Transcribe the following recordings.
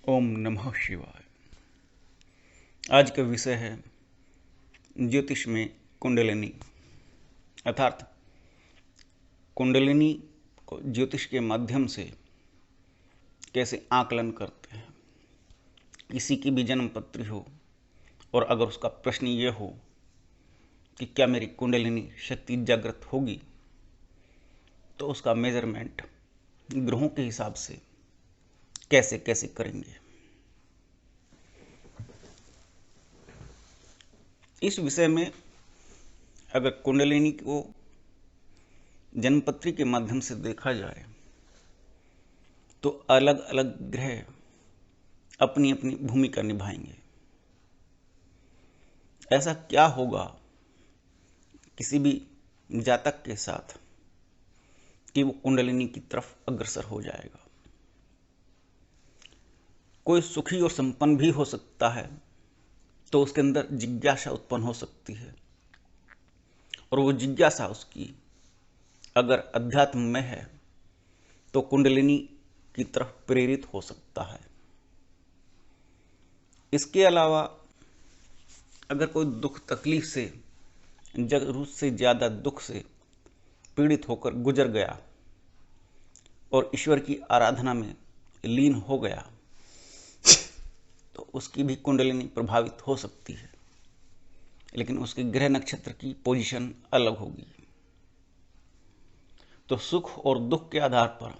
ओम नमः शिवाय। आज का विषय है ज्योतिष में कुंडलिनी, अर्थात कुंडलिनी को ज्योतिष के माध्यम से कैसे आकलन करते हैं। किसी की भी जन्म पत्री हो और अगर उसका प्रश्न ये हो कि क्या मेरी कुंडलिनी शक्ति जागृत होगी, तो उसका मेजरमेंट ग्रहों के हिसाब से कैसे कैसे करेंगे। इस विषय में अगर कुंडलिनी को जन्मपत्री के माध्यम से देखा जाए तो अलग अलग ग्रह अपनी अपनी भूमिका निभाएंगे। ऐसा क्या होगा किसी भी जातक के साथ कि वो कुंडलिनी की तरफ अग्रसर हो जाएगा। कोई सुखी और संपन्न भी हो सकता है, तो उसके अंदर जिज्ञासा उत्पन्न हो सकती है, और वो जिज्ञासा उसकी अगर अध्यात्म में है तो कुंडलिनी की तरफ प्रेरित हो सकता है। इसके अलावा अगर कोई दुख तकलीफ से, जरूरत से ज़्यादा दुख से पीड़ित होकर गुजर गया और ईश्वर की आराधना में लीन हो गया, तो उसकी भी कुंडलिनी प्रभावित हो सकती है, लेकिन उसके ग्रह नक्षत्र की पोजीशन अलग होगी। तो सुख और दुख के आधार पर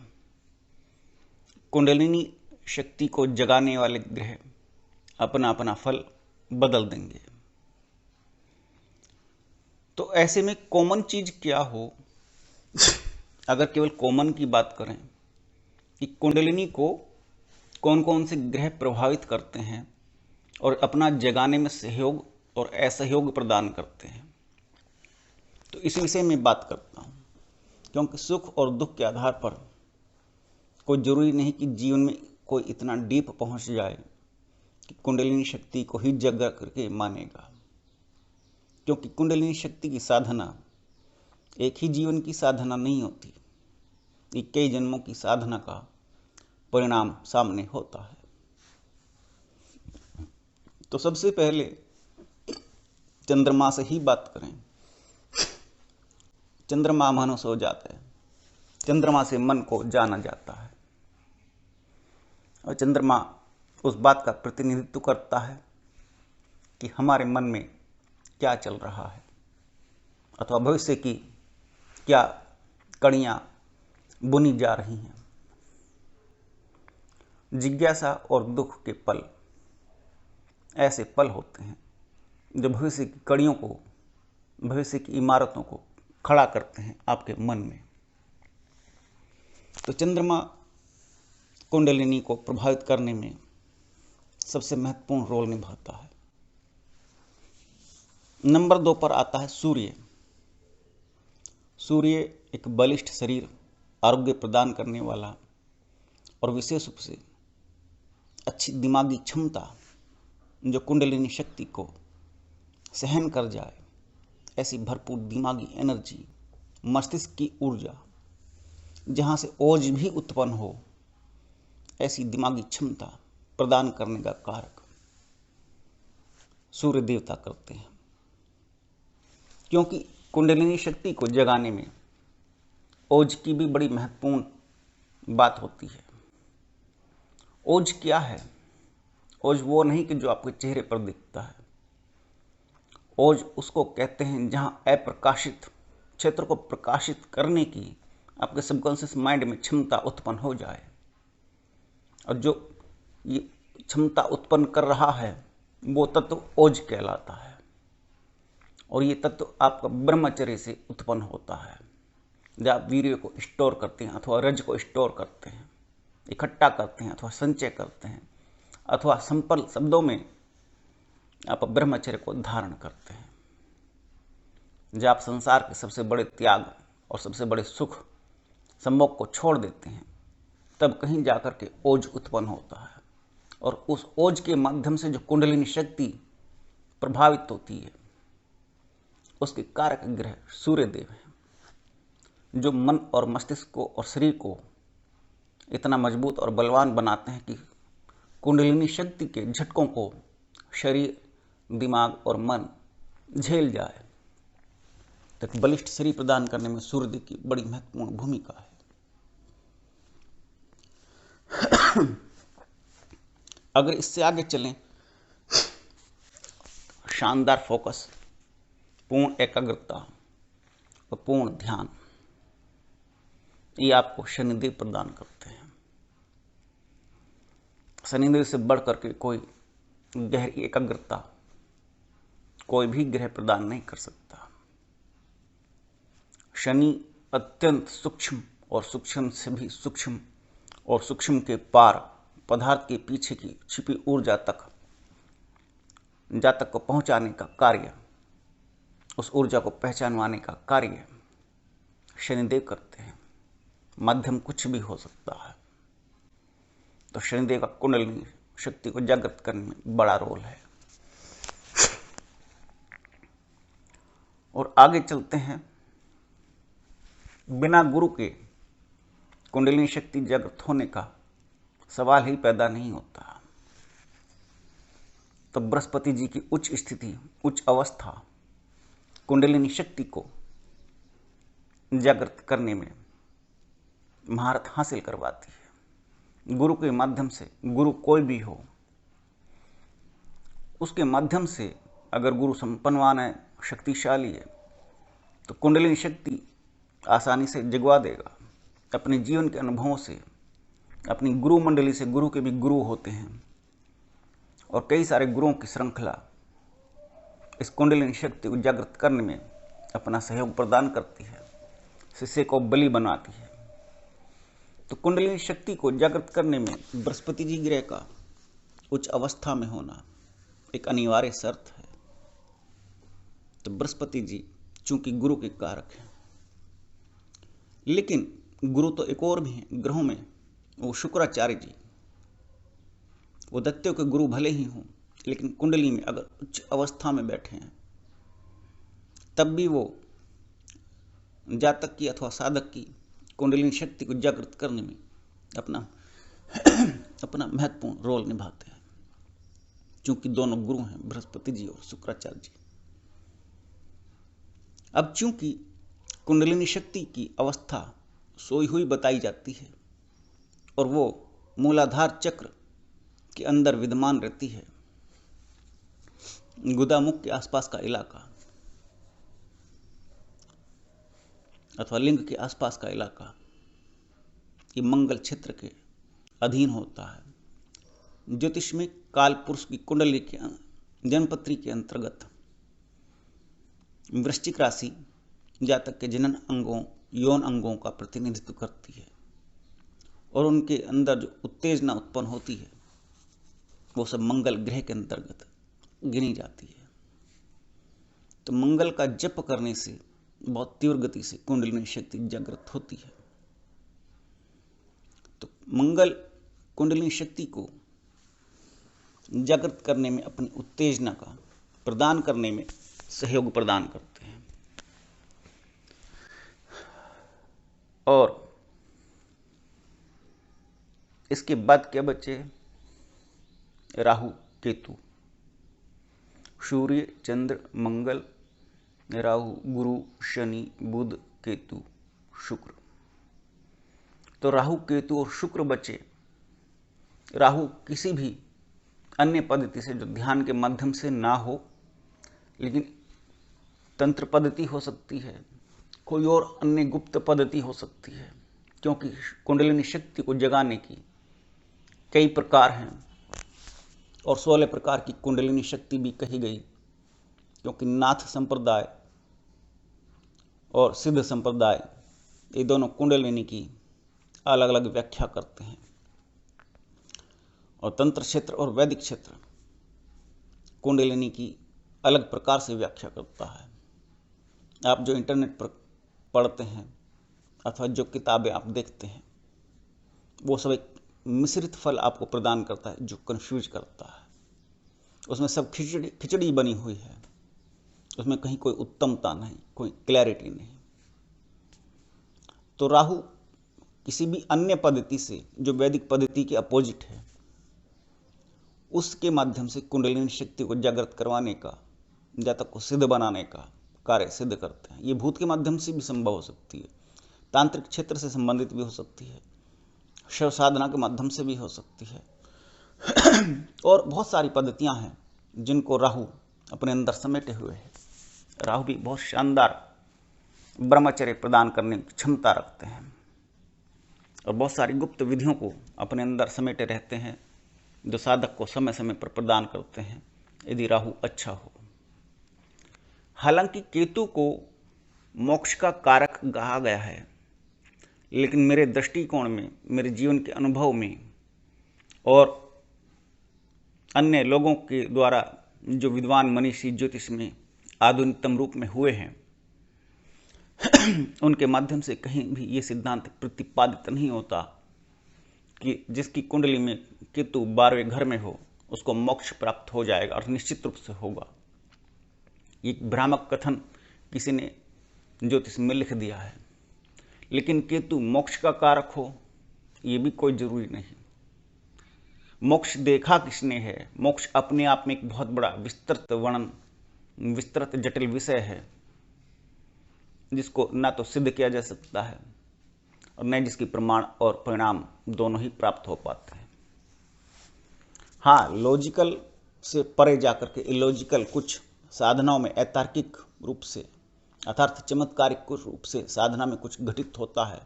कुंडलिनी शक्ति को जगाने वाले ग्रह अपना अपना फल बदल देंगे। तो ऐसे में कॉमन चीज क्या हो, अगर केवल कॉमन की बात करें कि कुंडलिनी को कौन कौन से ग्रह प्रभावित करते हैं और अपना जगाने में सहयोग और असहयोग प्रदान करते हैं, तो इस विषय में बात करता हूं। क्योंकि सुख और दुख के आधार पर कोई जरूरी नहीं कि जीवन में कोई इतना डीप पहुंच जाए कि कुंडलिनी शक्ति को ही जगा करके मानेगा। क्योंकि कुंडलिनी शक्ति की साधना एक ही जीवन की साधना नहीं होती, ये कई जन्मों की साधना का परिणाम सामने होता है। तो सबसे पहले चंद्रमा से ही बात करें। चंद्रमा मनुष्य हो जाता है, चंद्रमा से मन को जाना जाता है, और चंद्रमा उस बात का प्रतिनिधित्व करता है कि हमारे मन में क्या चल रहा है, अथवा भविष्य की क्या कड़ियाँ बुनी जा रही हैं। जिज्ञासा और दुख के पल ऐसे पल होते हैं जो भविष्य की कड़ियों को, भविष्य की इमारतों को खड़ा करते हैं आपके मन में। तो चंद्रमा कुंडलिनी को प्रभावित करने में सबसे महत्वपूर्ण रोल निभाता है। नंबर 2 पर आता है सूर्य। सूर्य एक बलिष्ठ शरीर, आरोग्य प्रदान करने वाला और विशेष रूप से अच्छी दिमागी क्षमता जो कुंडलिनी शक्ति को सहन कर जाए, ऐसी भरपूर दिमागी एनर्जी, मस्तिष्क की ऊर्जा, जहाँ से ओज भी उत्पन्न हो, ऐसी दिमागी क्षमता प्रदान करने का कारक सूर्य देवता करते हैं। क्योंकि कुंडलिनी शक्ति को जगाने में ओज की भी बड़ी महत्वपूर्ण बात होती है। ओज क्या है? ओज वो नहीं कि जो आपके चेहरे पर दिखता है। ओज उसको कहते हैं जहां अप्रकाशित क्षेत्र को प्रकाशित करने की आपके सबकॉन्शियस माइंड में क्षमता उत्पन्न हो जाए, और जो ये क्षमता उत्पन्न कर रहा है वो तत्व ओज कहलाता है। और ये तत्व आपका ब्रह्मचर्य से उत्पन्न होता है, जब आप वीर्य को स्टोर करते हैं अथवा रज को स्टोर करते हैं, इकट्ठा करते हैं अथवा संचय करते हैं, अथवा संपल शब्दों में आप ब्रह्मचर्य को धारण करते हैं। जब आप संसार के सबसे बड़े त्याग और सबसे बड़े सुख संभोग को छोड़ देते हैं, तब कहीं जाकर के ओज उत्पन्न होता है, और उस ओज के माध्यम से जो कुंडलिनी शक्ति प्रभावित होती है, उसके कारक ग्रह सूर्य देव हैं, जो मन और मस्तिष्क को और शरीर को इतना मजबूत और बलवान बनाते हैं कि कुंडलिनी शक्ति के झटकों को शरीर, दिमाग और मन झेल जाए, तो एक बलिष्ठ शरीर प्रदान करने में सूर्य की बड़ी महत्वपूर्ण भूमिका है। अगर इससे आगे चलें, शानदार फोकस, पूर्ण एकाग्रता और पूर्ण ध्यान, ये आपको शनिदेव प्रदान करते हैं। शनिदेव से बढ़ करके कोई गहरी एकाग्रता कोई भी ग्रह प्रदान नहीं कर सकता। शनि अत्यंत सूक्ष्म और सूक्ष्म से भी सूक्ष्म और सूक्ष्म के पार पदार्थ के पीछे की छिपी ऊर्जा तक जातक को पहुंचाने का कार्य, उस ऊर्जा को पहचानवाने का कार्य शनिदेव करते हैं। माध्यम कुछ भी हो सकता है, तो शनिदेव का कुंडलिनी शक्ति को जागृत करने में बड़ा रोल है। और आगे चलते हैं, बिना गुरु के कुंडलिनी शक्ति जागृत होने का सवाल ही पैदा नहीं होता। तो बृहस्पति जी की उच्च स्थिति, उच्च अवस्था कुंडलिनी शक्ति को जागृत करने में महारत हासिल करवाती है। गुरु के माध्यम से, गुरु कोई भी हो, उसके माध्यम से अगर गुरु संपन्नवान है, शक्तिशाली है, तो कुंडलिनी शक्ति आसानी से जगवा देगा। अपने जीवन के अनुभवों से, अपनी गुरु मंडली से, गुरु के भी गुरु होते हैं और कई सारे गुरुओं की श्रृंखला इस कुंडलिनी शक्ति को जागृत करने में अपना सहयोग प्रदान करती है, शिष्य को बलि बनाती है। तो कुंडलिनी शक्ति को जागृत करने में बृहस्पति जी ग्रह का उच्च अवस्था में होना एक अनिवार्य शर्त है। तो बृहस्पति जी चूंकि गुरु के कारक हैं, लेकिन गुरु तो एक और भी हैं ग्रहों में, वो शुक्राचार्य जी, वो दैत्यों के गुरु भले ही हों, लेकिन कुंडली में अगर उच्च अवस्था में बैठे हैं, तब भी वो जातक की अथवा साधक की कुंडलिनी शक्ति को जागृत करने में अपना महत्वपूर्ण रोल निभाते हैं, क्योंकि दोनों गुरु हैं, बृहस्पति जी और शुक्राचार्य जी। अब चूंकि कुंडलिनी शक्ति की अवस्था सोई हुई बताई जाती है और वो मूलाधार चक्र के अंदर विद्यमान रहती है, गुदामुख के आसपास का इलाका अथवा लिंग के आसपास का इलाका, ये मंगल क्षेत्र के अधीन होता है। ज्योतिष में काल पुरुष की कुंडली के जन्मपत्री के अंतर्गत वृश्चिक राशि जातक के जनन अंगों, यौन अंगों का प्रतिनिधित्व करती है और उनके अंदर जो उत्तेजना उत्पन्न होती है वो सब मंगल ग्रह के अंतर्गत गिनी जाती है। तो मंगल का जप करने से बहुत तीव्र गति से कुंडलिनी शक्ति जागृत होती है। तो मंगल कुंडलिनी शक्ति को जागृत करने में, अपनी उत्तेजना का प्रदान करने में सहयोग प्रदान करते हैं। और इसके बाद क्या बचे? राहु केतु, सूर्य, चंद्र, मंगल, राहु, गुरु, शनि, बुध, केतु, शुक्र। तो राहु, केतु और शुक्र बचे। राहु किसी भी अन्य पद्धति से, जो ध्यान के माध्यम से ना हो, लेकिन तंत्र पद्धति हो सकती है, कोई और अन्य गुप्त पद्धति हो सकती है, क्योंकि कुंडलिनी शक्ति को जगाने की कई प्रकार हैं और 16 प्रकार की कुंडलिनी शक्ति भी कही गई, क्योंकि नाथ संप्रदाय और सिद्ध संप्रदाय ये दोनों कुंडलिनी की अलग अलग व्याख्या करते हैं। और तंत्र क्षेत्र और वैदिक क्षेत्र कुंडलिनी की अलग प्रकार से व्याख्या करता है। आप जो इंटरनेट पर पढ़ते हैं अथवा जो किताबें आप देखते हैं, वो सब एक मिश्रित फल आपको प्रदान करता है, जो कंफ्यूज करता है। उसमें सब खिचड़ी बनी हुई है, उसमें कहीं कोई उत्तमता नहीं, कोई क्लैरिटी नहीं। तो राहु किसी भी अन्य पद्धति से, जो वैदिक पद्धति के अपोजिट है, उसके माध्यम से कुंडलिनी शक्ति को जागृत करवाने का, जातक को सिद्ध बनाने का कार्य सिद्ध करते हैं। ये भूत के माध्यम से भी संभव हो सकती है, तांत्रिक क्षेत्र से संबंधित भी हो सकती है, शिव साधना के माध्यम से भी हो सकती है और बहुत सारी पद्धतियां हैं जिनको राहु अपने अंदर समेटे हुए है। राहु भी बहुत शानदार ब्रह्मचर्य प्रदान करने की क्षमता रखते हैं और बहुत सारी गुप्त विधियों को अपने अंदर समेटे रहते हैं जो साधक को समय समय पर प्रदान करते हैं यदि राहु अच्छा हो। हालांकि केतु को मोक्ष का कारक कहा गया है, लेकिन मेरे दृष्टिकोण में, मेरे जीवन के अनुभव में और अन्य लोगों के द्वारा जो विद्वान मनीषी ज्योतिष में आधुनिकतम रूप में हुए हैं उनके माध्यम से कहीं भी ये सिद्धांत प्रतिपादित नहीं होता कि जिसकी कुंडली में केतु 12वें घर में हो उसको मोक्ष प्राप्त हो जाएगा और निश्चित रूप से होगा। एक भ्रामक कथन किसी ने ज्योतिष में लिख दिया है, लेकिन केतु मोक्ष का कारक हो ये भी कोई जरूरी नहीं। मोक्ष देखा किसने है? मोक्ष अपने आप में एक बहुत बड़ा विस्तृत वर्णन, विस्तृत जटिल विषय है जिसको ना तो सिद्ध किया जा सकता है और न जिसकी प्रमाण और परिणाम दोनों ही प्राप्त हो पाते हैं। हाँ, लॉजिकल से परे जाकर के इलॉजिकल कुछ साधनाओं में अतार्किक रूप से अर्थात चमत्कारिक रूप से साधना में कुछ घटित होता है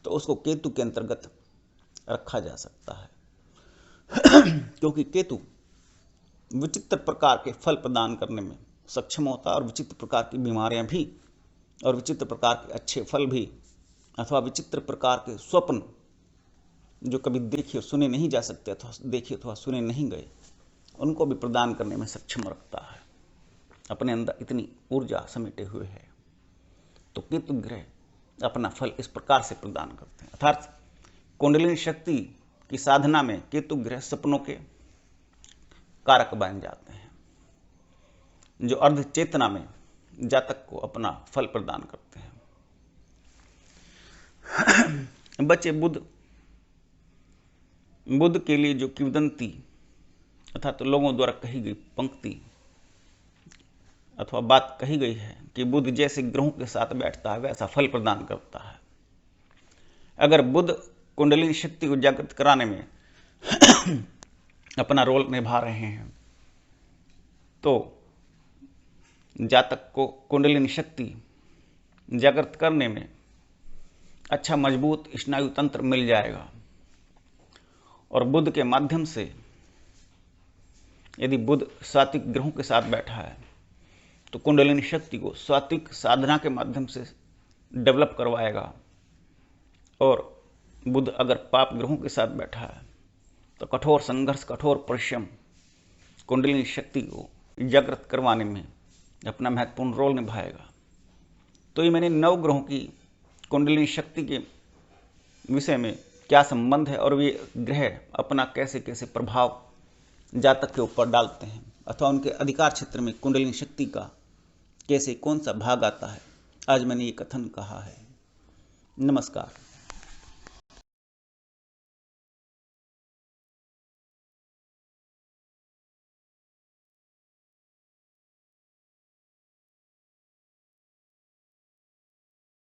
तो उसको केतु के अंतर्गत रखा जा सकता है क्योंकि केतु विचित्र प्रकार के फल प्रदान करने में सक्षम होता है और विचित्र प्रकार की बीमारियां भी और विचित्र प्रकार के अच्छे फल भी अथवा विचित्र प्रकार के स्वप्न जो कभी देखे सुने नहीं जा सकते अथवा देखे अथवा सुने नहीं गए उनको भी प्रदान करने में सक्षम रखता है। अपने अंदर इतनी ऊर्जा समेटे हुए है तो केतु ग्रह अपना फल इस प्रकार से प्रदान करते हैं। अर्थात कुंडलिनी शक्ति की साधना में केतु ग्रह सपनों के कारक बन जाते हैं जो अर्ध चेतना में जातक को अपना फल प्रदान करते हैं। बच्चे बुध के लिए जो किंवदंती अर्थात लोगों द्वारा कही गई पंक्ति अथवा बात कही गई है कि बुध जैसे ग्रहों के साथ बैठता है वैसा फल प्रदान करता है। अगर बुध कुंडलिनी शक्ति को जागृत कराने में अपना रोल निभा रहे हैं तो जातक को कुंडलिनी शक्ति जागृत करने में अच्छा मजबूत स्नायु तंत्र मिल जाएगा और बुध के माध्यम से यदि बुध सात्विक ग्रहों के साथ बैठा है तो कुंडलिनी शक्ति को सात्विक साधना के माध्यम से डेवलप करवाएगा और बुध अगर पाप ग्रहों के साथ बैठा है तो कठोर संघर्ष, कठोर परिश्रम कुंडलिनी शक्ति को जागृत करवाने में अपना महत्वपूर्ण रोल निभाएगा। तो ये मैंने 9 ग्रहों की कुंडलिनी शक्ति के विषय में क्या संबंध है और वे ग्रह अपना कैसे कैसे प्रभाव जातक के ऊपर डालते हैं अथवा उनके अधिकार क्षेत्र में कुंडलिनी शक्ति का कैसे कौन सा भाग आता है, आज मैंने ये कथन कहा है। नमस्कार।